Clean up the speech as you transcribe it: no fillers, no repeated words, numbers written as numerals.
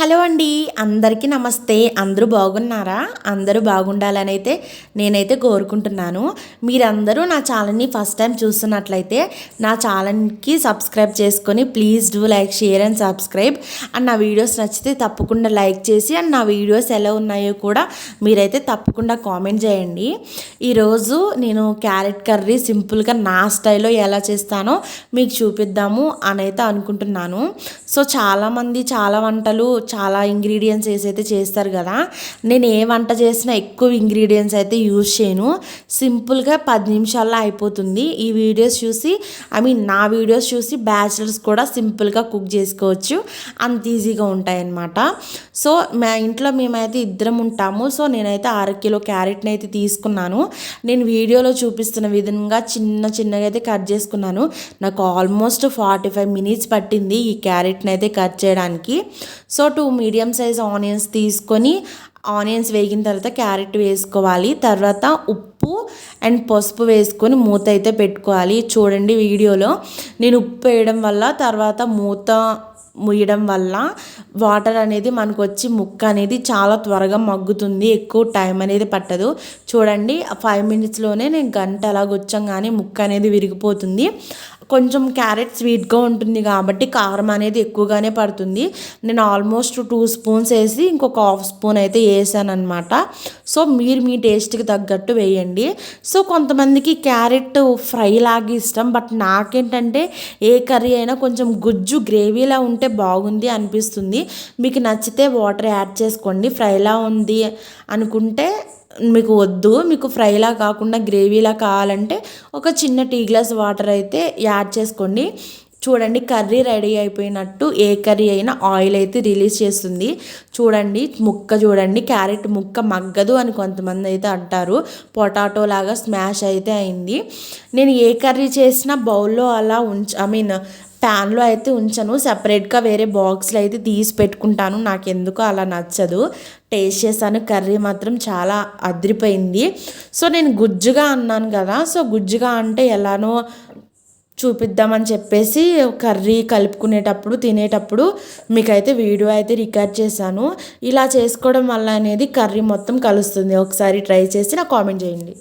Hello అండి, అందరికీ నమస్తే. అందరూ బాగున్నారా? అందరూ బాగుండాలని అయితే నేనైతే కోరుకుంటున్నాను. మీరందరూ నా ఛానల్ని ఫస్ట్ టైం చూస్తున్నట్లయితే నా ఛానల్కి సబ్స్క్రైబ్ చేసుకొని please do like, share and subscribe. And నా వీడియోస్ నచ్చితే తప్పకుండా లైక్ చేసి అండ్ నా వీడియోస్ ఎలా ఉన్నాయో కూడా మీరైతే తప్పకుండా కామెంట్ చేయండి. ఈరోజు నేను క్యారెట్ కర్రీ సింపుల్గా నా స్టైల్లో ఎలా చేస్తానో మీకు చూపిద్దాము అని అయితే అనుకుంటున్నాను. సో చాలామంది చాలా వంటలు చాలా ఇంగ్రీడియంట్స్ వేసి అయితే చేస్తారు కదా. నేను ఏ వంట చేసినా ఎక్కువ ఇంగ్రీడియంట్స్ అయితే యూజ్ చేయను. సింపుల్గా 10 నిమిషాల్లో అయిపోతుంది. ఈ వీడియోస్ చూసి నా వీడియోస్ చూసి బ్యాచిలర్స్ కూడా సింపుల్గా కుక్ చేసుకోవచ్చు, అంత ఈజీగా ఉంటాయన్నమాట. సో మా ఇంట్లో మేమైతే ఇద్దరం ఉంటాము. సో నేనైతే 6 కిలో క్యారెట్ని అయితే తీసుకున్నాను. నేను వీడియోలో చూపిస్తున్న విధంగా చిన్నగా అయితే కట్ చేసుకున్నాను. నాకు ఆల్మోస్ట్ 45 మినిట్స్ పట్టింది ఈ క్యారెట్ని అయితే కట్ చేయడానికి. సో 2 మీడియం సైజ్ ఆనియన్స్ తీసుకొని ఆనియన్స్ వేగిన తర్వాత క్యారెట్ వేసుకోవాలి. తర్వాత ఉప్పు అండ్ పసుపు వేసుకొని మూత అయితే పెట్టుకోవాలి. చూడండి వీడియోలో నేను ఉప్పు వేయడం వల్ల తర్వాత మూత ముయ్యడం వల్ల వాటర్ అనేది మనకు వచ్చి ముక్క అనేది చాలా త్వరగా మగ్గుతుంది, ఎక్కువ టైం అనేది పట్టదు. చూడండి 5 మినిట్స్లోనే నేను గంట అలాగొచ్చంగానే ముక్క అనేది విరిగిపోతుంది. కొంచెం క్యారెట్ స్వీట్గా ఉంటుంది కాబట్టి కారం అనేది ఎక్కువగానే పడుతుంది. నేను ఆల్మోస్ట్ 2 స్పూన్స్ వేసి ఇంకొక హాఫ్ స్పూన్ అయితే వేసాను అనమాట. సో మీరు మీ టేస్ట్కి తగ్గట్టు వేయండి. సో కొంతమందికి క్యారెట్ ఫ్రై లాగా ఇష్టం, బట్ నాకేంటంటే ఏ కర్రీ అయినా కొంచెం గుజ్జు గ్రేవీలా ఉంటే బాగుంది అనిపిస్తుంది. మీకు నచ్చితే వాటర్ యాడ్ చేసుకోండి. ఫ్రైలా ఉంది అనుకుంటే మీకు వద్దు, మీకు ఫ్రైలా కాకుండా గ్రేవీలా కావాలంటే ఒక చిన్న టీ గ్లాస్ వాటర్ అయితే యాడ్ చేసుకోండి. చూడండి కర్రీ రెడీ అయిపోయినట్టు. ఏ కర్రీ అయినా ఆయిల్ అయితే రిలీజ్ చేస్తుంది. చూడండి ముక్క, చూడండి క్యారెట్ ముక్క మగ్గదు అని కొంతమంది అయితే అంటారు. పొటాటో లాగా స్మాష్ అయితే అయింది. నేను ఏ కర్రీ చేసినా బౌల్లో అలా ప్యాన్లో అయితే ఉంచను, సపరేట్గా వేరే బాక్స్లో అయితే తీసి పెట్టుకుంటాను. నాకు ఎందుకో అలా నచ్చదు. టేస్ట్ చేశాను, కర్రీ మాత్రం చాలా అదిరిపోయింది. సో నేను గుజ్జుగా అన్నాను కదా, సో గుజ్జుగా అంటే ఎలానో చూపిద్దామని చెప్పేసి కర్రీ కలుపుకునేటప్పుడు తినేటప్పుడు మీకైతే వీడియో అయితే రికార్డ్ చేశాను. ఇలా చేసుకోవడం వల్ల అనేది కర్రీ మొత్తం కలుస్తుంది. ఒకసారి ట్రై చేసి నాకు కామెంట్ చేయండి.